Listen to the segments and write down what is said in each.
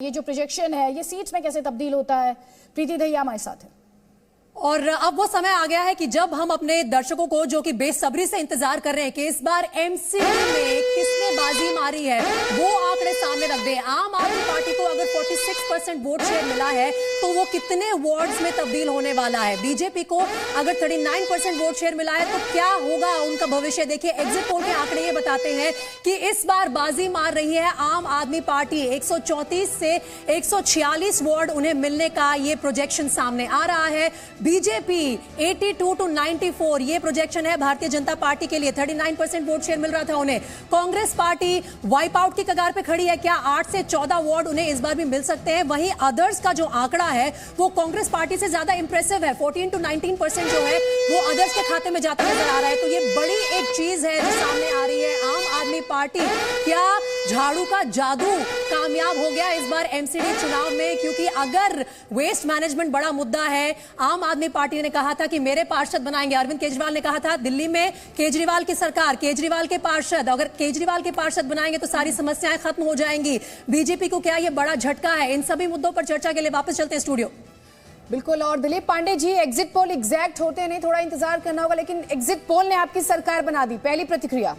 ये जो प्रोजेक्शन है ये सीट्स में कैसे तब्दील होता है। प्रीति दहिया हमारे साथ है। और अब वो समय आ गया है कि जब हम अपने दर्शकों को जो कि बेसब्री से इंतजार कर रहे हैं कि इस बार एमसीडी में किसने बाजी मारी है वो आंकड़े सामने रख दें। आम आदमी पार्टी को अगर 46% वोट शेयर मिला है तो वो कितने वार्ड्स में तब्दील होने वाला है। बीजेपी को अगर 39% वोट शेयर मिला है तो क्या होगा उनका भविष्य। देखिए एग्जिट पोल के आंकड़े ये बताते हैं कि इस बार बाजी मार रही है आम आदमी पार्टी। 134 से 146 वार्ड उन्हें मिलने का ये प्रोजेक्शन सामने आ रहा है। बीजेपी 82 to 94 ये प्रोजेक्शन है भारतीय जनता पार्टी के लिए। 39% वोट शेयर मिल रहा था उन्हें। कांग्रेस पार्टी वाइप आउट की कगार पे खड़ी है। क्या 8 से 14 वार्ड उन्हें इस बार भी मिल सकते हैं। वहीं अदर्स का जो आंकड़ा है वो कांग्रेस पार्टी से ज्यादा इंप्रेसिव है। 14 to 19% जो है वो अदर्स के खाते में जाता नजर आ रहा है। तो ये बड़ी एक चीज है जो सामने आ रही है। आम आदमी पार्टी क्या झाड़ू का जादू कामयाब हो गया इस बार एमसीडी चुनाव में। क्योंकि अगर वेस्ट मैनेजमेंट बड़ा मुद्दा है, आम आदमी पार्टी ने कहा था कि मेरे पार्षद बनाएंगे। अरविंद केजरीवाल ने कहा था दिल्ली में केजरीवाल की सरकार, केजरीवाल के पार्षद, अगर केजरीवाल के पार्षद बनाएंगे तो सारी समस्याएं खत्म हो जाएंगी। बीजेपी को क्या ये बड़ा झटका है। इन सभी मुद्दों पर चर्चा के लिए वापस चलते हैं स्टूडियो। बिल्कुल। और Dilip Pandey ji, exit poll exact होते नहीं, थोड़ा इंतजार करना होगा, लेकिन एग्जिट पोल ने आपकी सरकार बना दी। पहली प्रतिक्रिया।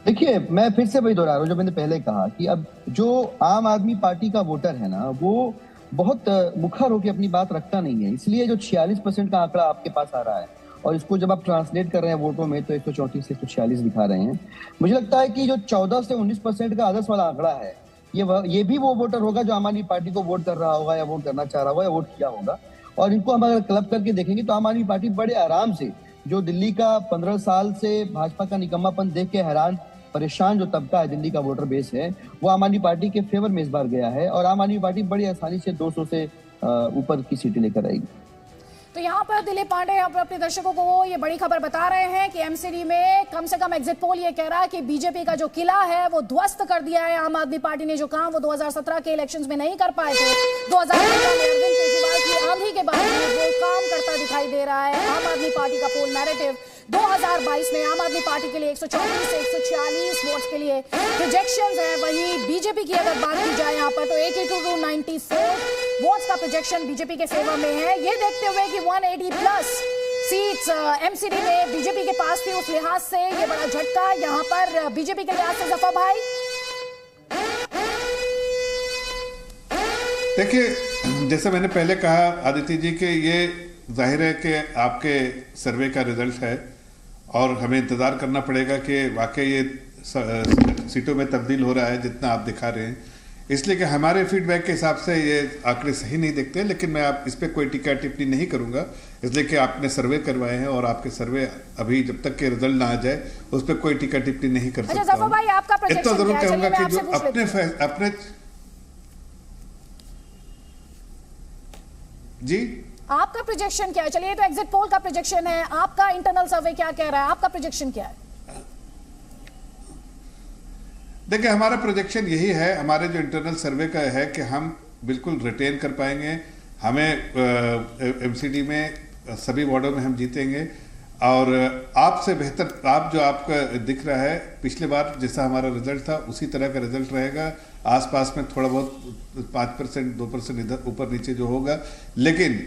देखिए, मैं फिर से वही दोहरा रहा हूँ जो मैंने पहले कहा कि अब जो आम आदमी पार्टी का वोटर है ना, वो बहुत मुखर होकर अपनी बात रखता नहीं है। इसलिए जो 46% का आंकड़ा आपके पास आ रहा है और इसको जब आप ट्रांसलेट कर रहे हैं वोटों में तो 134 से 146 दिखा रहे हैं। मुझे लगता है कि जो 14 से 19% का आदर्श वाला आंकड़ा है ये भी वो वोटर होगा जो आम आदमी पार्टी को वोट कर रहा होगा या वोट करना चाह रहा होगा या वोट किया होगा। और इनको हम अगर क्लब करके देखेंगे तो आम आदमी पार्टी बड़े आराम से, जो दिल्ली का 15 साल से भाजपा का निकम्मापन देख के हैरान परेशान जो तबका है, दिल्ली का वोटर बेस है, वो आम आदमी पार्टी के फेवर में इस बार गया है और आम आदमी पार्टी बड़ी आसानी से 200 से ऊपर की सीटें लेकर आएगी। तो यहाँ पर दिलीप पांडे अपने दर्शकों को ये बड़ी खबर बता रहे हैं कि एमसीडी में कम से कम एग्जिट पोल ये कह रहा है कि बीजेपी का जो किला है वो ध्वस्त कर दिया है आम आदमी पार्टी ने। जो काम वो 2017 के इलेक्शंस में नहीं कर पाए थे, 2017 में अरविंद केजरीवाल की आंधी के बाद वो काम करता दिखाई दे रहा है। आम आदमी पार्टी का पोल नैरेटिव 2022 में आम आदमी पार्टी के लिए 134 से 146 वोट्स के लिए प्रोजेक्शंस है। वहीं बीजेपी की अगर बात की जाए यहाँ पर तो 82 to 94 वोट्स का प्रोजेक्शन बीजेपी के फेवर में है। ये देखते हुए कि 180 प्लस सीट्स एमसीडी में बीजेपी के पास थी, उस लिहाज से ये बड़ा झटका यहाँ पर बीजेपी के लिहाज से। जफर भाई, देखिए जैसे मैंने पहले कहा आदित्य जी के ये जाहिर है कि आपके सर्वे का रिजल्ट है और हमें इंतज़ार करना पड़ेगा कि वाकई ये सीटों में तब्दील हो रहा है जितना आप दिखा रहे हैं। इसलिए कि हमारे फीडबैक के हिसाब से ये आंकड़े सही नहीं दिखते, लेकिन मैं आप इस पर कोई टीका टिप्पणी नहीं करूंगा, इसलिए कि आपने सर्वे करवाए हैं और आपके सर्वे अभी जब तक के रिजल्ट ना आ जाए उस पर कोई टीका टिप्पणी नहीं कर सकता। इतना जरूर कहूंगा कि जो अपने जी आपका प्रोजेक्शन क्या है। चलिए तो एग्जिट पोल का प्रोजेक्शन है, आपका इंटरनल सर्वे क्या कह रहा है, आपका प्रोजेक्शन क्या है। देखिए हमारा प्रोजेक्शन यही है, हमारे जो इंटरनल सर्वे का है कि हम बिल्कुल रिटेन कर पाएंगे। हमें एमसीडी में सभी वार्डों में हम जीतेंगे और आपसे बेहतर आपका दिख रहा है पिछले बार जैसा हमारा रिजल्ट था उसी तरह का रिजल्ट रहेगा। आसपास में थोड़ा बहुत 5% 2% इधर ऊपर नीचे जो होगा, लेकिन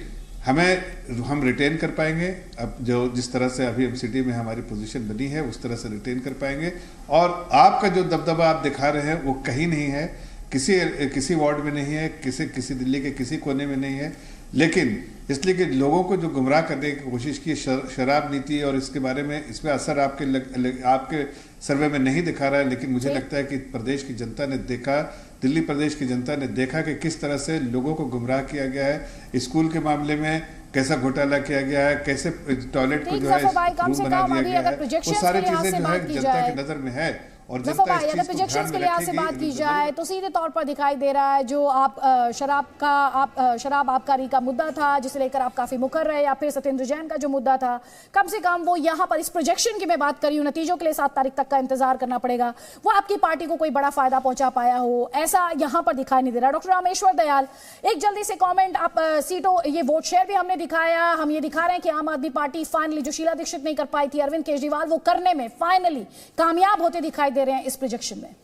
हम रिटेन कर पाएंगे। अब जो जिस तरह से अभी एमसीडी में हमारी पोजीशन बनी है उस तरह से रिटेन कर पाएंगे। और आपका जो दबदबा आप दिखा रहे हैं वो कहीं नहीं है, किसी वार्ड में नहीं है, किसी दिल्ली के किसी कोने में नहीं है, लेकिन इसलिए कि लोगों को जो गुमराह करने की कोशिश की शराब नीति और इसके बारे में इसमें असर आपके सर्वे में नहीं दिखा रहा है। लेकिन मुझे लगता है कि प्रदेश की जनता ने देखा, दिल्ली प्रदेश की जनता ने देखा कि किस तरह से लोगों को गुमराह किया गया है। स्कूल के मामले में कैसा घोटाला किया गया है, कैसे टॉयलेट को जो है रूम बना दिया गया है, वो सारी चीजें जो है जनता की नजर में है। और अगर प्रोजेक्शंस के लिहाज से बात की जाए तो सीधे तौर पर दिखाई दे रहा है जो आप शराब आबकारी का मुद्दा था जिसे लेकर आप काफी मुखर रहे, या फिर सत्येंद्र जैन का जो मुद्दा था, कम से कम वो यहाँ पर इस प्रोजेक्शन की मैं बात कर रही हूँ, नतीजों के लिए 7 तारीख तक का इंतजार करना पड़ेगा, वो आपकी पार्टी को कोई बड़ा फायदा पहुंचा पाया हो ऐसा यहाँ पर दिखाई नहीं दे रहा। डॉक्टर रामेश्वर दयाल, एक जल्दी से कॉमेंट। आप सीटों ये वोट शेयर भी हमने दिखाया, हम ये दिखा रहे हैं कि आम आदमी पार्टी फाइनली जो शीला दीक्षित नहीं कर पाई थी, अरविंद केजरीवाल वो करने में फाइनली कामयाब होते दिखाई दे रहे हैं इस प्रोजेक्शन में।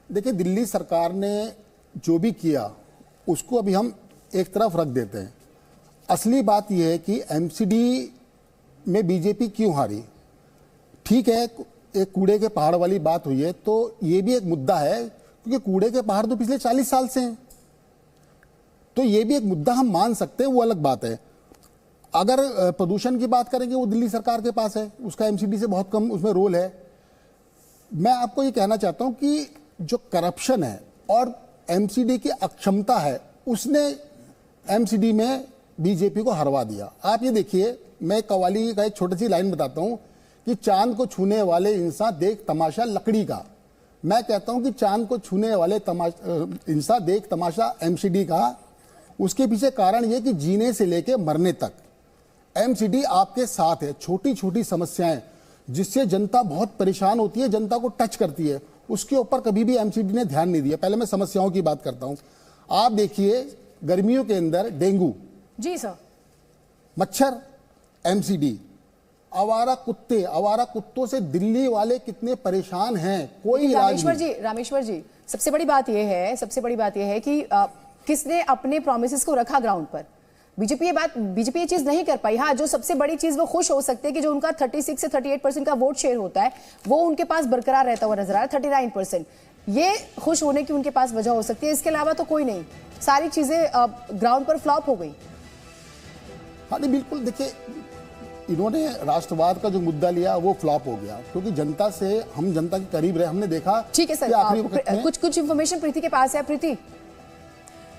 देखिए, दिल्ली सरकार ने जो भी किया उसको अभी हम एक तरफ रख देते हैं। असली बात यह है कि एमसीडी में बीजेपी क्यों हारी। ठीक है, एक कूड़े के पहाड़ वाली बात हुई है, तो ये भी एक मुद्दा है, क्योंकि कूड़े के पहाड़ तो पिछले 40 साल से हैं, तो ये भी एक मुद्दा हम मान सकते हैं, वो अलग बात है। अगर प्रदूषण की बात करेंगे, वो दिल्ली सरकार के पास है, उसका एमसीडी से बहुत कम उसमें रोल है। मैं आपको ये कहना चाहता हूं कि जो करप्शन है और एमसीडी की अक्षमता है, उसने एमसीडी में बीजेपी को हरवा दिया। आप ये देखिए, मैं कव्वाली का एक छोटी सी लाइन बताता हूं कि चांद को छूने वाले इंसान देख तमाशा लकड़ी का। मैं कहता हूं कि चांद को छूने वाले इंसान देख तमाशा एमसीडी का। उसके पीछे कारण यह कि जीने से लेके मरने तक एमसीडी आपके साथ है। छोटी छोटी समस्याएं जिससे जनता बहुत परेशान होती है, जनता को टच करती है, उसके ऊपर कभी भी एमसीडी ने ध्यान नहीं दिया। पहले मैं समस्याओं की बात करता हूं। आप देखिए, गर्मियों के अंदर डेंगू, जी सर, मच्छर, एमसीडी, आवारा कुत्तों से दिल्ली वाले कितने परेशान हैं, कोई इलाज नहीं। रामेश्वर जी, सबसे बड़ी बात यह है कि किसने अपने प्रोमिसेस को रखा ग्राउंड पर। बीजेपी ये चीज नहीं कर पाई। हाँ, जो सबसे बड़ी चीज वो खुश हो सकते हैं कि जो उनका 36 से 38% का वोट शेयर होता है, वो उनके पास बरकरार रहता हुआ नजर आ रहा है, 39%। ये खुश होने की उनके पास वजह हो सकती है, इसके अलावा तो कोई नहीं। सारी चीजें ग्राउंड पर फ्लॉप हो गई। हाँ नहीं, बिल्कुल। देखिए, इन्होंने राष्ट्रवाद का जो मुद्दा लिया वो फ्लॉप हो गया, क्योंकि जनता से हम जनता के करीब रहे। हमने देखा, ठीक है सर, कुछ इंफॉर्मेशन प्रीति के पास है। प्रीति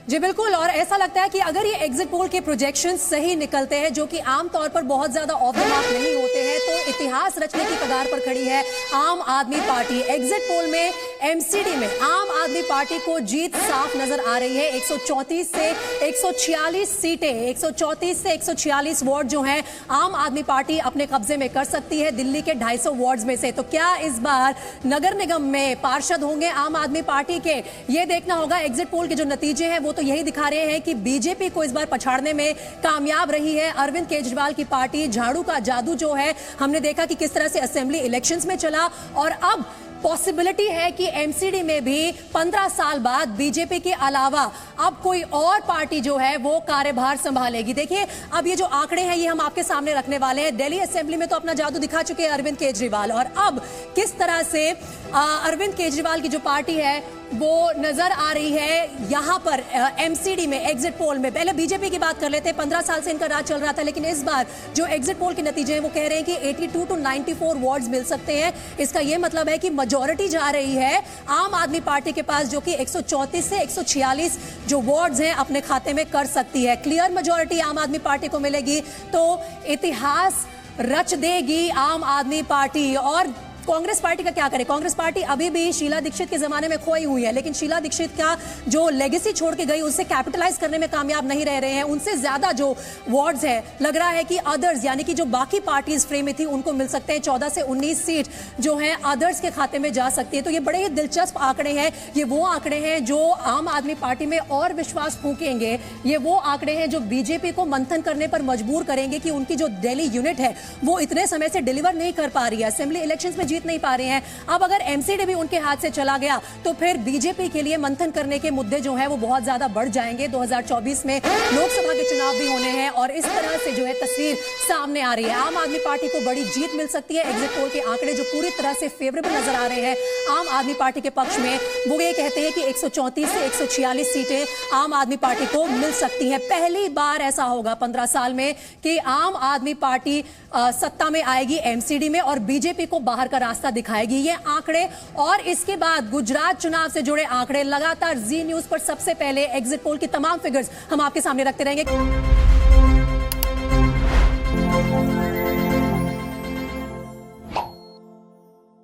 जी बिल्कुल, और ऐसा लगता है कि अगर ये एग्जिट पोल के प्रोजेक्शन सही निकलते हैं, जो कि आमतौर पर बहुत ज्यादा ऑफ द मार्क नहीं होते हैं, तो इतिहास रचने की कगार पर खड़ी है आम आदमी पार्टी। एग्जिट पोल में एमसीडी में आम आदमी पार्टी को जीत साफ नजर आ रही है। 134 से 146 सीटें, 134 से 146 वार्ड जो हैं आम आदमी पार्टी अपने कब्जे में कर सकती है दिल्ली के 250 वार्ड्स में से। तो क्या इस बार नगर निगम में पार्षद होंगे आम आदमी पार्टी के, ये देखना होगा। एग्जिट पोल के जो नतीजे हैं वो तो यही दिखा रहे हैं कि बीजेपी को इस बार पछाड़ने में कामयाब रही है अरविंद केजरीवाल की पार्टी। झाड़ू का जादू जो है, हमने देखा कि किस तरह से असेंबली इलेक्शंस में चला, और अब पॉसिबिलिटी है कि एमसीडी में भी 15 साल बाद बीजेपी के अलावा अब कोई और पार्टी जो है वो कार्यभार संभालेगी। देखिए, अब ये जो आंकड़े हैं ये हम आपके सामने रखने वाले हैं। दिल्ली असेंबली में तो अपना जादू दिखा चुके हैं अरविंद केजरीवाल, और अब किस तरह से अरविंद केजरीवाल की जो पार्टी है वो नजर आ रही है यहां पर एमसीडी में, एग्जिट पोल में। पहले बीजेपी की बात कर लेते हैं। 15 साल से इनका राज चल रहा था, लेकिन इस बार जो एग्जिट पोल के नतीजे हैं वो कह रहे हैं कि 82 to 94 वार्ड्स मिल सकते हैं। इसका यह मतलब है कि मेजॉरिटी जा रही है आम आदमी पार्टी के पास, जो कि 134 से 146 जो वार्ड्स हैं अपने खाते में कर सकती है। क्लियर मेजॉरिटी आम आदमी पार्टी को मिलेगी तो इतिहास रच देगी आम आदमी पार्टी। और कांग्रेस पार्टी का क्या करे? कांग्रेस पार्टी अभी भी शीला दीक्षित के जमाने में खोई हुई है, लेकिन शीला दीक्षित का जो लेगेसी छोड़ के गई उससे कैपिटलाइज करने में कामयाब नहीं रह रहे हैं। उनसे ज्यादा जो वार्ड्स है, लग रहा है कि अदर्स यानी कि जो बाकी पार्टीज फ्रेम में थी उनको मिल सकते हैं। 14 से 19 सीट जो है अदर्स के खाते में जा सकती है। तो ये बड़े ही दिलचस्प आंकड़े हैं। ये वो आंकड़े हैं जो आम आदमी पार्टी में और विश्वास फूकेंगे। ये वो आंकड़े हैं जो बीजेपी को मंथन करने पर मजबूर करेंगे कि उनकी जो दिल्ली यूनिट है वो इतने समय से डिलीवर नहीं कर पा रही है, असेंबली इलेक्शंस में जीत नहीं पा रहे हैं। अब अगर एमसीडी भी उनके हाथ से चला गया तो फिर बीजेपी के लिए मंथन करने के मुद्दे जो हैं वो बहुत ज्यादा बढ़ जाएंगे। 2024 में लोकसभा के चुनाव भी होने हैं और इस तरह से जो है तस्वीर सामने आ रही है। आम आदमी पार्टी को बड़ी जीत मिल सकती है। एग्जिट पोल के आंकड़े जो पूरी तरह से फेवरेबल नजर आ रहे हैं आम आदमी पार्टी के पक्ष में, वो ये कहते हैं कि 134 से 146 सीटें आम आदमी पार्टी को मिल सकती है। पहली बार ऐसा होगा 15 साल में कि आम आदमी पार्टी सत्ता में आएगी एमसीडी में और बीजेपी को बाहर का रास्ता दिखाएगी। ये आंकड़े और इसके बाद गुजरात चुनाव से जुड़े आंकड़े लगातार जी न्यूज पर सबसे पहले एग्जिट पोल की तमाम फिगर्स हम आपके सामने रखते रहेंगे।